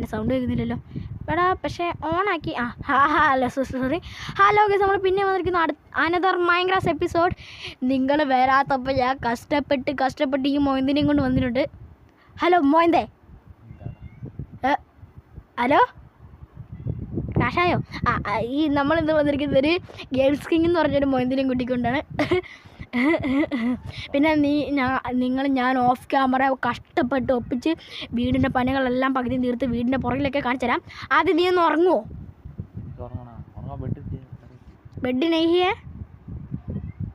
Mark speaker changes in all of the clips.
Speaker 1: എൻ്റെ സൗണ്ട് കേൾക്കുന്നില്ലല്ലോ എടാ. പക്ഷേ ഓണാക്കി ഹലോ സോറി. ഹലോ ഗൈസ്, നമ്മൾ പിന്നെ വന്നിരിക്കുന്ന അനദർ മൈൻക്രാഫ്റ്റ് എപ്പിസോഡ്. നിങ്ങൾ വരാത്തപ്പോൾ ഞാൻ കഷ്ടപ്പെട്ട് ഈ മൊയ്ന്തിനെയും കൊണ്ട് വന്നിട്ടുണ്ട്. ഹലോ മൊയ്ന്തേ. ഹലോ കാഷായോ? ഈ നമ്മളിന്ന് വന്നിരിക്കുന്നത് ഒരു ഗെയിംസ് കിങ് എന്ന് പറഞ്ഞൊരു മൊയ്ന്തിനെയും കൂട്ടിക്കൊണ്ടാണ്. പിന്നെ ഞാൻ ഓഫ് ക്യാമറ കഷ്ടപ്പെട്ട് ഒപ്പിച്ച് വീടിൻ്റെ പണികളെല്ലാം പകുതി തീർത്ത് വീടിൻ്റെ പുറകിലൊക്കെ കാണിച്ചു തരാം. ആദ്യം നീ ഒന്ന് ഉറങ്ങുമോ? ബെഡ് നെയ്യേ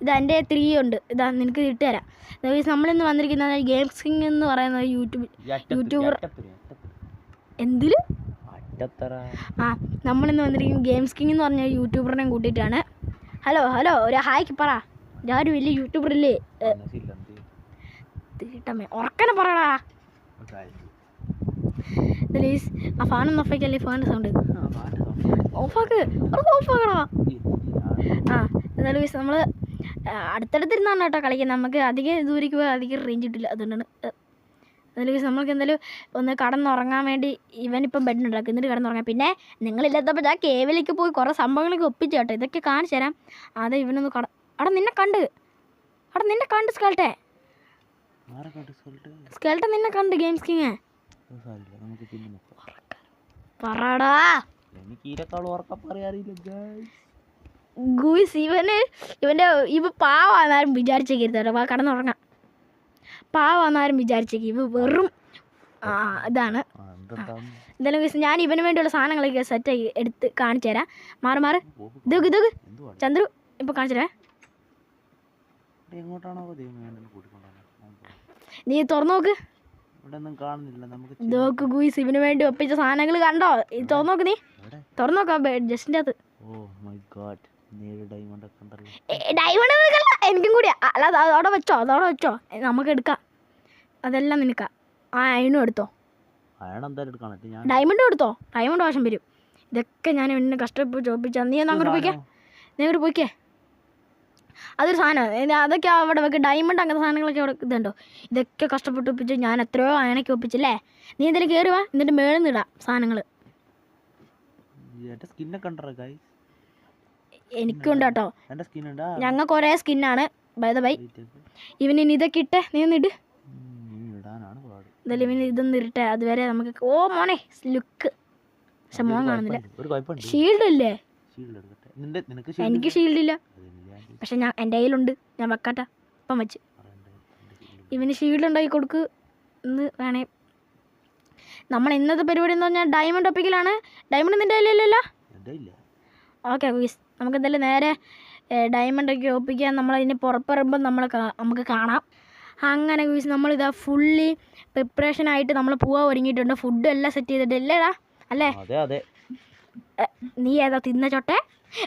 Speaker 1: ഇതാ എൻ്റെ 3 ഉണ്ട്. ഇതാ നിനക്ക് ഇട്ട് തരാം. നമ്മളിന്ന് വന്നിരിക്കുന്നത് ഗെയിംസ് കിങ് എന്ന് പറയുന്ന യൂട്യൂബർ എന്തില് നമ്മളിന്ന് വന്നിരിക്കുന്നത് ഗെയിംസ് കിങ് എന്ന് പറഞ്ഞ യൂട്യൂബറിനെ കൂട്ടിയിട്ടാണ്. ഹലോ ഒരു ഹായ്ക്ക് പറ. ഞാനൊരു വലിയ യൂട്യൂബറില്ലേ? തീട്ടമ്മേ ഉറക്കനെ പറയടാ. ആ ഫാനൊന്നും ഓഫാക്കല്ലേ? ഫാൻ്റെ സൗണ്ട് ഓഫാക്കടാ. എന്തായാലും നമ്മൾ അടുത്തടുത്തിരുന്നാണ് കേട്ടോ കളിക്കുന്നത്. നമുക്ക് അധികം ദൂരേക്ക് പോയാൽ അധികം റേഞ്ച് കിട്ടില്ല. അതുകൊണ്ടാണ് എന്തായാലും നമ്മൾക്ക് എന്തായാലും ഒന്ന് കടന്നുറങ്ങാൻ വേണ്ടി ഇവനിപ്പം ബെഡ് ഉണ്ടാക്കും, എന്നിട്ട് കിടന്നുറങ്ങാം. പിന്നെ നിങ്ങളില്ലാത്തപ്പോൾ ഞാൻ കേവിലേക്ക് പോയി കുറേ സംഭവങ്ങളൊക്കെ ഒപ്പിച്ചു കേട്ടോ. ഇതൊക്കെ കാണിച്ചു തരാം. അതെ ഇവനൊന്ന് നിന്നെ കണ്ട് സ്കെൽട്ടൻ നിന്നെ കണ്ട് ഗെയിംസ് കിങ് പറടാ. ഗൂയിസ് ഇവ പാവാന്നാരും വിചാരിച്ചേക്കരുത് കേട്ടോ. കടന്നുറങ്ങാം. പാവാന്നാരും വിചാരിച്ചേക്ക്. ഇവ വെറും ഇതാണ്. എന്തായാലും ഗൂയിസ് ഞാൻ ഇവന് വേണ്ടിയുള്ള സാധനങ്ങളൊക്കെ സെറ്റ് എടുത്ത് കാണിച്ചു തരാം. മാറ് ഇതൊക്കെ ചന്ദ്രു ഇപ്പൊ കാണിച്ചു തരാം. നീ തുറന്നു നോക്ക്. നോക്ക് ഗൂയിസ് ഇവന് വേണ്ടി ഒപ്പിച്ച സാധനങ്ങൾ കണ്ടോ? ഇത് തുറന്നു നോക്ക്. നീ തുറന്നു നോക്കാം ജസ്റ്റിൻ്റെ അകത്ത്. ഡയമണ്ട് എനിക്കും കൂടിയാ. അല്ല അതവിടെ വെച്ചോ നമുക്ക് എടുക്കാം. അതെല്ലാം നിനക്കാ. അതിനും എടുത്തോ. ഡയമണ്ട് എടുത്തോ. ഡയമണ്ട് ആവശ്യം വരും. ഇതൊക്കെ ഞാൻ ഇവനെ കഷ്ടപ്പെട്ട് ചോപ്പിച്ചാ. നീ ഒന്ന് അങ്ങോട്ട് പോയിക്കേ. അതൊരു സാധനം. അതൊക്കെ അവിടെ വെക്ക്. ഡയമണ്ട് അങ്ങനത്തെ സാധനങ്ങളൊക്കെ അവിടെ ഇതുണ്ടോ. ഇതൊക്കെ കഷ്ടപ്പെട്ട് ഒപ്പിച്ച് ഞാൻ എത്രയോ അയണൊക്കെ ഒപ്പിച്ചല്ലേ. നീ എന്തെങ്കിലും കയറി വാ, എന്നിട്ട് മേളിൽ നിന്ന് ഇടാം സാധനങ്ങൾ. എനിക്കുണ്ട് കേട്ടോ. ഞങ്ങൾക്ക് ഒരേ സ്കിന്നാണ്. By the by. ഇവന് ഇതൊക്കെ ഇട്ടേ. നീ ഒന്ന് ഇട്. എന്തായാലും ഇവന് ഇതൊന്നും ഇരട്ടെ. അതുവരെ നമുക്ക് മോനെ ലുക്ക്. പക്ഷെ മോൻ കാണുന്നില്ല. ഷീൽഡ് ഇല്ലേ? എനിക്ക് ഷീൽഡില്ല. പക്ഷെ എൻ്റെ കയ്യിലുണ്ട്. ഞാൻ വെക്കാട്ടാ. ഇപ്പം വെച്ച് ഇവന് ഷീൽഡ് ഉണ്ടാക്കി കൊടുക്ക് എന്ന് വേണേ. നമ്മൾ ഇന്നത്തെ പരിപാടി എന്ന് പറഞ്ഞാൽ ഡയമണ്ട് ഒപ്പിക്കലാണ്. ഡയമണ്ട് നിൻ്റെ കയ്യിലല്ലോ? ഓക്കെ ഗൂയിസ്, നമുക്ക് എന്തായാലും നേരെ ഡയമണ്ടൊക്കെ ഒപ്പിക്കാൻ നമ്മളതിന് പുറപ്പെടുമ്പോൾ നമുക്ക് കാണാം. അങ്ങനെ ഗൂയിസ് നമ്മളിതാ ഫുള്ളി പ്രിപ്പറേഷനായിട്ട് നമ്മൾ പോകാൻ ഒരുങ്ങിയിട്ടുണ്ട്. ഫുഡ് എല്ലാം സെറ്റ് ചെയ്തിട്ടില്ലേടാ? അല്ലേ? നീ ഏതാ തിന്ന ചൊട്ടെ?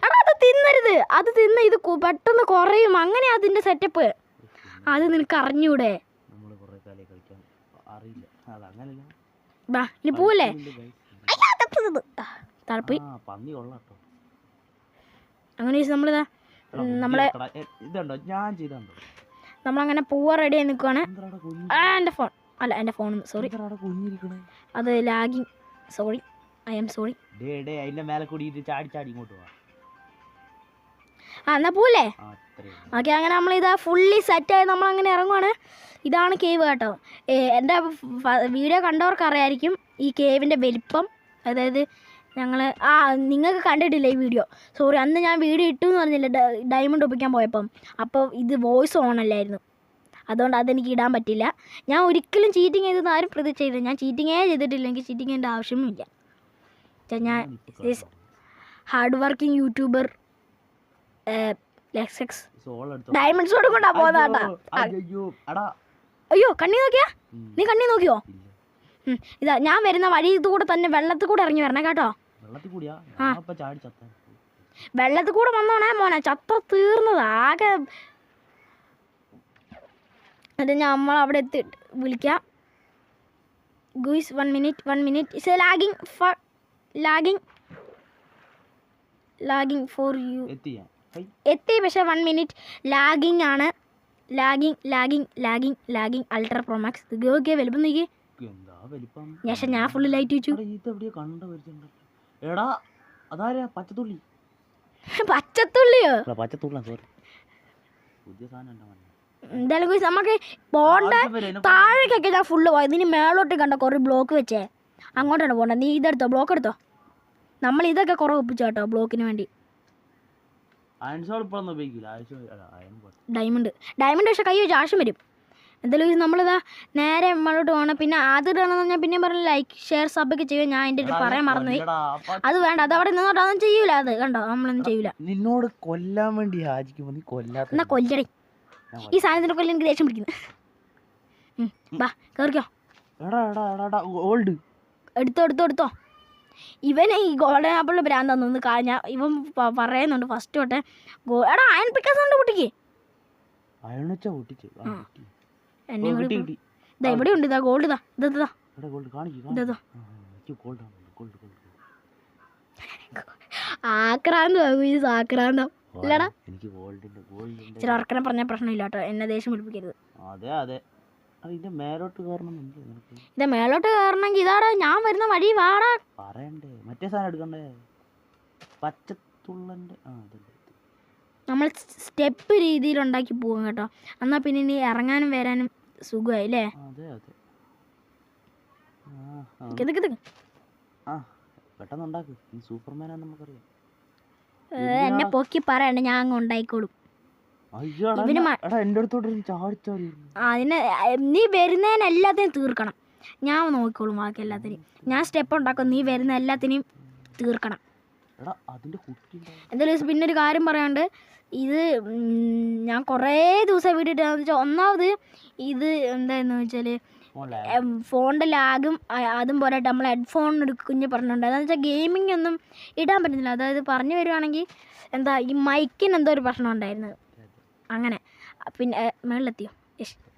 Speaker 1: എടാ അത് തിന്നരുത്. അത് തിന്ന് ഇത് പെട്ടെന്ന് കുറയും. അങ്ങനെ അതിൻ്റെ സെറ്റപ്പ്. അത് നിനക്ക് അറിഞ്ഞൂടെ? ബാ ഇനി പോവല്ലേ? തളപ്പോയി. അങ്ങനെ നമ്മളിതാ നമ്മളങ്ങനെ പോവാൻ റെഡി ആയി നിൽക്കുവാണ്. എൻ്റെ ഫോൺ സോറി, അത് lagging. Sorry, I am sorry. എന്നാ പോവല്ലേ? ഓക്കെ, അങ്ങനെ നമ്മളിതാ ഫുള്ളി സെറ്റായി നമ്മളങ്ങനെ ഇറങ്ങുവാണ്. ഇതാണ് കേവ് കേട്ടോ. എൻ്റെ വീഡിയോ കണ്ടവർക്ക് അറിയായിരിക്കും ഈ കേവിൻ്റെ വലിപ്പം. അതായത് നിങ്ങൾക്ക് കണ്ടിട്ടില്ല ഈ വീഡിയോ. സോറി, അന്ന് ഞാൻ വീഡിയോ ഇട്ടു എന്ന് പറഞ്ഞില്ല ഡയമണ്ട് ഒപ്പിക്കാൻ പോയപ്പം. അപ്പോൾ ഇത് വോയിസ് ഓൺ അല്ലായിരുന്നു. അതുകൊണ്ട് അതെനിക്ക് ഇടാൻ പറ്റില്ല. ഞാൻ ഒരിക്കലും ചീറ്റിങ് ചെയ്തെന്ന് ആരും പ്രതീക്ഷിച്ചില്ല. ഞാൻ ചീറ്റിങ്ങേ ചെയ്തിട്ടില്ല. എനിക്ക് ചീറ്റിങ് ചെയ്യേണ്ട ആവശ്യമില്ല. ഞാൻ ഹാർഡ് വർക്കിംഗ് യൂട്യൂബർ ഡയമണ്ട്സ് കൊടുക്കൊണ്ടാ പോകുന്ന. അയ്യോ കണ്ണി നോക്കിയാ? നീ കണ്ണി നോക്കിയോ? ഇതാ ഞാൻ വരുന്ന വഴി ഇതുകൂടെ തന്നെ വെള്ളത്തിൽ കൂടെ ഇറങ്ങി വരണേ കേട്ടോ. വെള്ളത്തിൽ കൂടെ വന്നോണേ മോനെ. ചത്ത തീർന്നത് ആകെ. അത് നമ്മളവിടെ എത്തി വിളിക്കാം. Guys 1 minute. It's lagging for you. എത്തി പക്ഷെ 1 മിനിറ്റ് ലാഗിങ് ആണ്. Lagging ultra pro max. വലുപ്പം നോക്കി. ഞാൻ ഫുള്ള് ലൈറ്റ് വെച്ചു.
Speaker 2: എടാ അതാരാ പച്ചത്തുള്ളി?
Speaker 1: പച്ചത്തുള്ളിയോ?
Speaker 2: പച്ചത്തുള്ള സോറി, പുതിയ സാധനം.
Speaker 1: എന്തായാലും നമുക്ക് പോണ്ട. താഴേക്കൊക്കെ ഞാൻ ഫുള്ള് പോയത്. ഇനി മേളോട്ട് കണ്ട കുറേ ബ്ലോക്ക് വെച്ചേ, അങ്ങോട്ടാണ് പോകേണ്ടത്. നീ ഇതെടുത്തോ, ബ്ലോക്ക് എടുത്തോ. നമ്മൾ ഇതൊക്കെ കുറേ ഒപ്പിച്ചു കേട്ടോ ബ്ലോക്കിന് വേണ്ടി. ഡയമണ്ട് പക്ഷെ കൈ വെച്ച് ആവശ്യം വരും. എന്തായാലും നമ്മളിതാ നേരെ നമ്മളോട്ട് പോകണം. പിന്നെ അത് ഇടണമെന്ന് ഞാൻ പിന്നെ പറഞ്ഞ ലൈക്ക് ഷെയർ സബൊക്കെ ചെയ്യുക. ഞാൻ എൻ്റെ അടുത്ത് പറയാൻ മറന്നുപോയി. അത് വേണ്ട, അത് അവിടെ നിന്നോട്ട് അതൊന്നും ചെയ്യൂല. അത് കണ്ടോ, നമ്മളൊന്നും ചെയ്യൂല.
Speaker 2: നിന്നോട് കൊല്ലാൻ വേണ്ടി
Speaker 1: എന്നാ കൊല്ലടേ. ഈ സാധനത്തിൻ്റെ കൊല്ലം എനിക്ക് ദേഷ്യം പിടിക്കുന്നു. ബാ കയറിക്കോ. എടുത്തോ. ഇവന് ഈ ഗോൾഡൻ ആപ്പിളിൻ്റെ ഭ്രാന്താന്ന് ഞാൻ ഇവൻ പറയുന്നുണ്ട് ഫസ്റ്റ് തൊട്ടേ. എടാ അയൺ പിക്കാസ് കൊണ്ട് പൊട്ടിക്ക്. എന്നെ ഇതാ ഇവിടെ ഉണ്ട്. ഇതാ ഗോൾഡ്. ഇതാ ആക്രാന്തം ആക്രാന്തം ഇല്ലടാ. ഇച്ചിരി ഉറക്കനെ പറഞ്ഞ പ്രശ്നമില്ല കേട്ടോ, എന്നെ ദേഷ്യം പിടിപ്പിക്കരുത്. ഇത് മേലോട്ട് കയറണമെങ്കിൽ ഇതാടാ ഞാൻ വരുന്ന വഴി വാടാ.
Speaker 2: പറയണ്ടേ മറ്റേ സാധനം എടുക്കണ്ടേ, പച്ചത്തുള്ളന്റെ.
Speaker 1: നമ്മൾ സ്റ്റെപ്പ് രീതിയിൽ ഉണ്ടാക്കി പോകും കേട്ടോ. എന്നാൽ പിന്നെ ഇനി ഇറങ്ങാനും വരാനും സുഖമായി അല്ലേ? എന്നെ പൊക്കി പറയണ്ട, ഞാൻ അങ്ങ് ഉണ്ടായിക്കോളും. അതിന് നീ വരുന്നതിനെല്ലാത്തിനും തീർക്കണം. ഞാൻ നോക്കിക്കോളും ബാക്കി എല്ലാത്തിനും. ഞാൻ സ്റ്റെപ്പ് ഉണ്ടാക്കും, നീ വരുന്ന എല്ലാത്തിനെയും തീർക്കണം. എന്തായാലും പിന്നെ ഒരു കാര്യം പറയാണ്ട്, ഇത് ഞാൻ കുറേ ദിവസം വീഡിയോ ഇട്ടാന്ന് വെച്ചാൽ, ഒന്നാമത് ഇത് എന്തായെന്ന് വെച്ചാൽ ഫോണിൻ്റെ ലാഗും അതും പോരായിട്ട് നമ്മൾ ഹെഡ്ഫോൺ കുഞ്ഞ് പറഞ്ഞിട്ടുണ്ട്. അതെന്ന് വെച്ചാൽ ഗെയിമിംഗ് ഒന്നും ഇടാൻ പറ്റുന്നില്ല. അതായത് പറഞ്ഞു വരുവാണെങ്കിൽ എന്താ ഈ മൈക്കിന് എന്തോ ഒരു പ്രശ്നം ഉണ്ടായിരുന്നത്. അങ്ങനെ പിന്നെ മേളിലെത്തിയോ?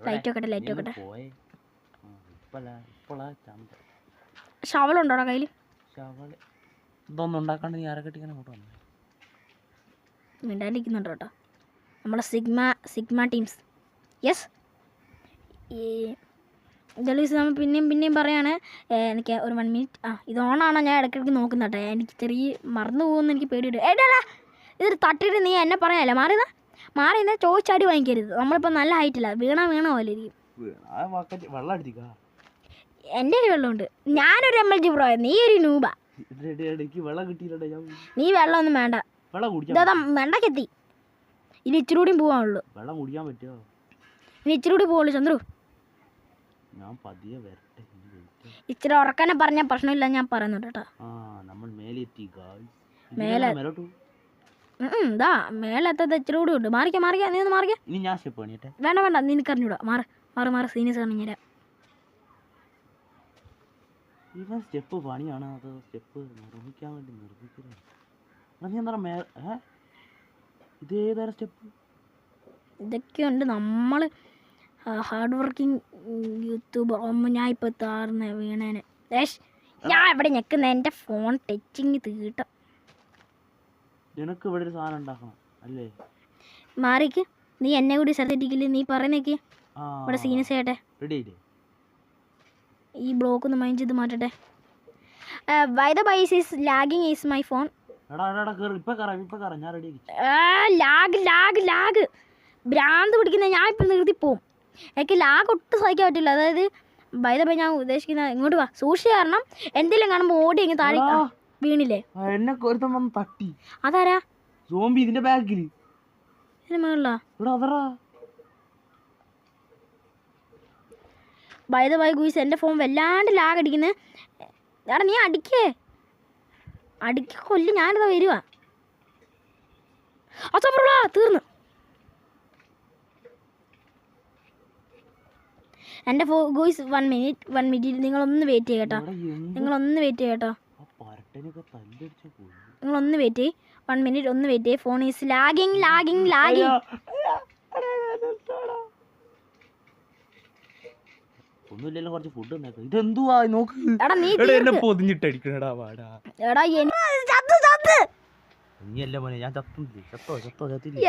Speaker 1: ലൈറ്റ് വെക്കട്ടെ. ഷവളുണ്ടോടാ കയ്യിൽ? മിണ്ടാണ്ടിരിക്കുന്നുണ്ടോ കേട്ടോ നമ്മളെ സിഗ്മ ടീംസ്. യെസ്. ഈ ജലീസ് നമ്മൾ പിന്നെയും പറയാണ്. എനിക്ക് ഒരു 1 മിനിറ്റ്. ഇത് ഓണാണോ ഞാൻ ഇടയ്ക്കിടയ്ക്ക് നോക്കുന്ന കേട്ടോ. എനിക്ക് ചെറിയ മറന്നു പോകുമെന്ന് എനിക്ക് പേടിയിട്ട്. ഏടാ ഇതൊരു തട്ടിയിട്ട് നീ എന്നെ പറയാനല്ലേ മാറിയെന്നാ ചോദിച്ചാടി വാങ്ങിക്കരുത്. നമ്മളിപ്പോൾ നല്ല ഹൈറ്റില്ല, വീണ പോലെ ഇരിക്കും. എൻ്റെ ഒരു വെള്ളമുണ്ട്. ഞാനൊരു MLG പ്രോ, നീ ഒരു നൂബാ. നീ വെള്ളമൊന്നും വേണ്ട, ഇതാ വെണ്ടക്കെത്തി. ഇനി ഇച്ചിരി കൂടിയും പോവാനുള്ളൂ. ഇനി ഇച്ചിരി കൂടി പോവുള്ളൂ ചന്ദ്രു. ഇച്ചിരി ഉറക്കനെ പറഞ്ഞ പ്രശ്നമില്ല, ഞാൻ പറയുന്നുണ്ട് കേട്ടോ. ഇതാ മേലെത്തത് ഇച്ചിരി കൂടി ഉണ്ട്. മാറിക്ക നീ ഒന്ന് മാറിക്ക. വേണ്ട നിനക്കറിഞ്ഞൂടാ. മാറ് സീനിയസ് കാണിഞ്ഞ. ഇതൊക്കെയുണ്ട് നമ്മൾ ഹാർഡ് വർക്കിംഗ് യൂട്യൂബർ. ഞാൻ ഇപ്പോൾ താർന്ന വീണേനെ. ഞാൻ ഇവിടെ ഞെക്കുന്ന എൻ്റെ ഫോൺ ടച്ചിങ് തീട്ടം. മാറിക്ക്. നീ എന്നെ കൂടി ശ്രദ്ധിക്കില്ലേ? നീ പറയുന്നേക്ക് ഇവിടെ സീനിയസ് ആയിട്ടെ. ഈ ബ്ലോക്ക് ഒന്ന് മൈൻഡ് ചെയ്ത് മാറ്റട്ടെ. By the by is lagging is my phone. Lag ഭ്രാന്ത് പിടിക്കുന്ന. ഞാൻ ഇപ്പം നിർത്തി പോവും. എനിക്ക് ലാഗ് ഒട്ടും സഹിക്കാൻ പറ്റില്ല. അതായത് ബൈ ദ ബൈ ഞാൻ ഉദ്ദേശിക്കുന്ന ഇങ്ങോട്ട് വാ. സൂക്ഷിച്ച് കാരണം എന്തെങ്കിലും കാണുമ്പോൾ ഓടി അങ്ങ് താഴെ വീണില്ലേ? അതാരാ? ഇതിന്റെ മേളിലാ. ബൈ ദ ബൈ ഗൂസ് എൻ്റെ ഫോൺ വല്ലാണ്ട് ലാഗ് അടിക്കുന്നത്. എടാ നീ അടിക്ക് കൊല്ലു. ഞാനിതാ വരുവാ. തീർന്നു എൻ്റെ ഗൂസ്. 1 മിനിറ്റ് നിങ്ങളൊന്ന് വെയിറ്റ് ചെയ്യട്ടോ. നിങ്ങളൊന്ന് വെയിറ്റ് ചെയ്യ്. 1 മിനിറ്റ് ഒന്ന് വെയിറ്റ് ചെയ്യ്. Phone is lagging.
Speaker 2: ഒന്നുമില്ലല്ലോ, കുറച്ച് ഫുഡ് ഉണ്ടാക്കാം. ഇതെന്തുവാ നോക്ക്.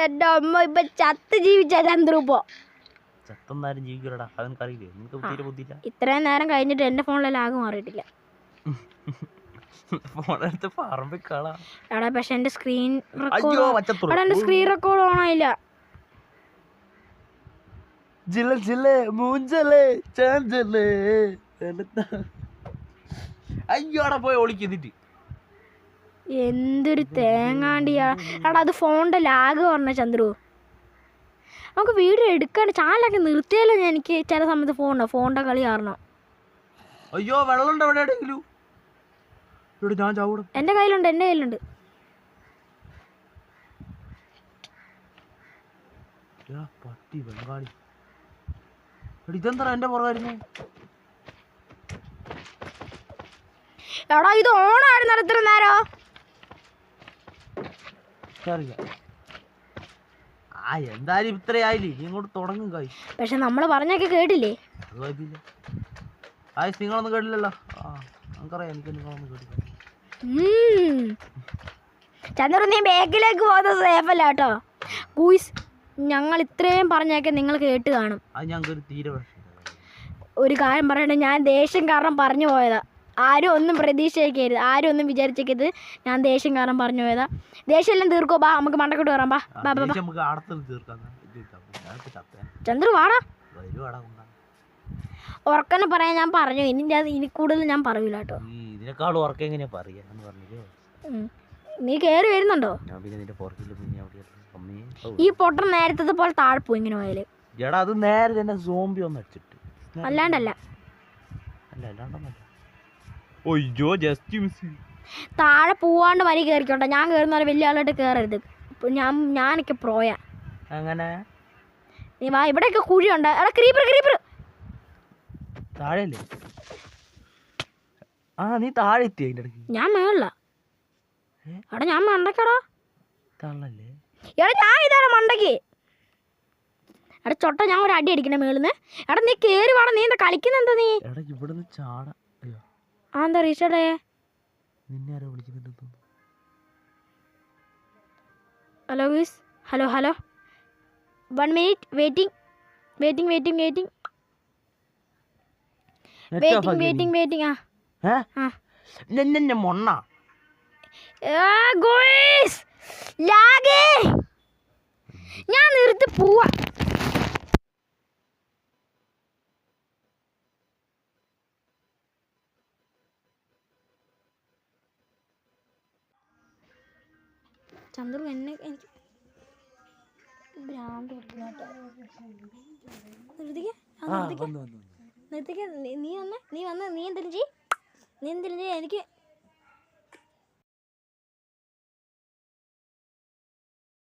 Speaker 1: എന്റെ അമ്മ ഇപ്പൊ ചത്ത് ജീവിച്ച ചന്ദ്രു.
Speaker 2: ചത്തൊന്നാരും ജീവിക്കലടാ, അതെനിക്കറിയില്ലേ, നിനക്ക് തീരെ ബുദ്ധിയില്ല.
Speaker 1: ഇത്രയും നേരം കഴിഞ്ഞിട്ട് എൻ്റെ ഫോണിലെ ലാഗ് മാറിയിട്ടില്ല.
Speaker 2: ഫോണെടുത്ത് പറമ്പിൽ കളാ.
Speaker 1: എടാ പക്ഷെ എൻ്റെ സ്ക്രീൻ
Speaker 2: അയ്യോ
Speaker 1: റെക്കോർഡ്
Speaker 2: മച്ചത്തുള്ളൂ.
Speaker 1: എടാ എൻ്റെ സ്ക്രീൻ റെക്കോർഡ് ഓണായില്ല.
Speaker 2: ജില്ല ജില്ലേ മൂഞ്ചലേ ചാഞ്ചലേ. അയ്യോടെ പോയി ഒളിക്കുന്നിട്ട്.
Speaker 1: എന്തൊരു തേങ്ങാണ്ടിയാ. എടാ അത് ഫോണിൻ്റെ ലാഗ് പറഞ്ഞ ചന്ദ്രു. നമുക്ക് വീഡിയോ എടുക്കാൻ ചാനലൊക്കെ നിർത്തിയാലോ. എനിക്ക് ചില സമയത്ത് ഫോണിൻ്റെ കളി കാരണം.
Speaker 2: അയ്യോ വെള്ളം എവിടെയെങ്കിലും. ഇവിടെ ഞാൻ ചാവൂടെ.
Speaker 1: എൻ്റെ കയ്യിലുണ്ട്.
Speaker 2: പട്ടി ബംഗാളി. ഇതെന്താ എന്റെ പുറകായിരുന്നു.
Speaker 1: എടാ ഇത് ഓണായിരുന്നു എത്ര നേരോ.
Speaker 2: ആ എന്തായാലും ഇത്രയായില്ലേ, നീ ഇങ്ങോട്ട് തുടങ്ങും കായ്.
Speaker 1: പക്ഷെ നമ്മള് പറഞ്ഞൊക്കെ കേട്ടില്ലേ.
Speaker 2: അത് കുഴപ്പമില്ല. ആയിസ് നിങ്ങളൊന്നും കേട്ടില്ലല്ലോ. നമുക്കറിയാം, എനിക്ക് നിങ്ങളൊന്നും കേട്ടില്ല.
Speaker 1: ചന്ദ്ര നീ ബാക്കിലേക്ക് പോകുന്നത് സേഫല്ല കേട്ടോ. ഗൂയ്സ് ഞങ്ങൾ ഇത്രയും പറഞ്ഞൊക്കെ നിങ്ങൾ കേട്ട് കാണും.
Speaker 2: അത് ഞങ്ങൾക്ക് തീരെ
Speaker 1: ഒരു കാര്യം പറയട്ടെ, ഞാൻ ദേഷ്യം കാരണം പറഞ്ഞു പോയതാ. ആരും ഒന്നും പ്രതീക്ഷിക്കരുത്, ആരും ഒന്നും വിചാരിച്ചേക്കരുത്. ഞാൻ ദേഷ്യം കാരണം പറഞ്ഞു പോയതാ. ദേഷ്യം എല്ലാം തീർക്കോ. ബാ നമുക്ക് മണ്ടക്കോട്ട് കയറാം. ബാ ചന്ദ്രു വാടാ. ഉറക്കനെ പറയാൻ ഞാൻ പറഞ്ഞു. ഇനി കൂടുതൽ ഞാൻ പറയൂല കേട്ടോ.
Speaker 2: ഇതിനേക്കാളും ഉറക്കം എങ്ങനെയാ പറയാ.
Speaker 1: നീ കേറി വരുന്നുണ്ടോ? ഈ പൊട്ടൻ നേരത്തെ പോലെ താഴെ പോയി ഇങ്ങനെ പോയാല്.
Speaker 2: എടാ അത് നേരെ തന്നെ സോംബി ഒന്ന് അടിച്ചിട്ട്.
Speaker 1: അല്ലാണ്ടല്ല.
Speaker 2: ഒയ്യോ ജസ്റ്റ് മിസ്.
Speaker 1: താഴെ പോവാണ്ട് വരി കയറിക്കോട്ടെ. ഞാൻ കയറുന്ന വലിയ ആളായിട്ട് കയറരുത്. ഞാനൊക്കെ പ്രോയാ.
Speaker 2: അങ്ങനെ
Speaker 1: നീ വാ. ഇവിടെയൊക്കെ കുഴിയുണ്ട്. എടാ ക്രീപ്പർ
Speaker 2: താഴെയല്ലേ. നീ താഴെ എത്തി അതിന്റെ ഇടയ്ക്ക്.
Speaker 1: ഞാൻ മേളില. എടാ ഞാൻ മണ്ടക്കടാ.
Speaker 2: തള്ളല്ലേ.
Speaker 1: എടാ ഞാൻ ഇതാണ് മണ്ടക്ക്. എടാ ചൊട്ട ഞാൻ ഒരു അടി അടിക്കണേ മേളിന്ന്. എടാ നീ കേറി വാടാ. നീ എന്താ കളിക്കുന്ന എന്താ നീ?
Speaker 2: ഇവിടുന്ന് ചാടാ.
Speaker 1: എന്താ റീച്ചടേ
Speaker 2: നിന്നെ ആരോ വിളിക്കുന്നുണ്ട്.
Speaker 1: Hello guys. Hello 1 minute waiting.
Speaker 2: മൊണ്ണ
Speaker 1: ഞാൻ നിർത്തി പോവാ. ചന്ദ്രു എനിക്ക് ഭ്രാന്ത് നിർത്തിക്ക. നീ എന്തെങ്കിലും ചെയ്യ്. എനിക്ക്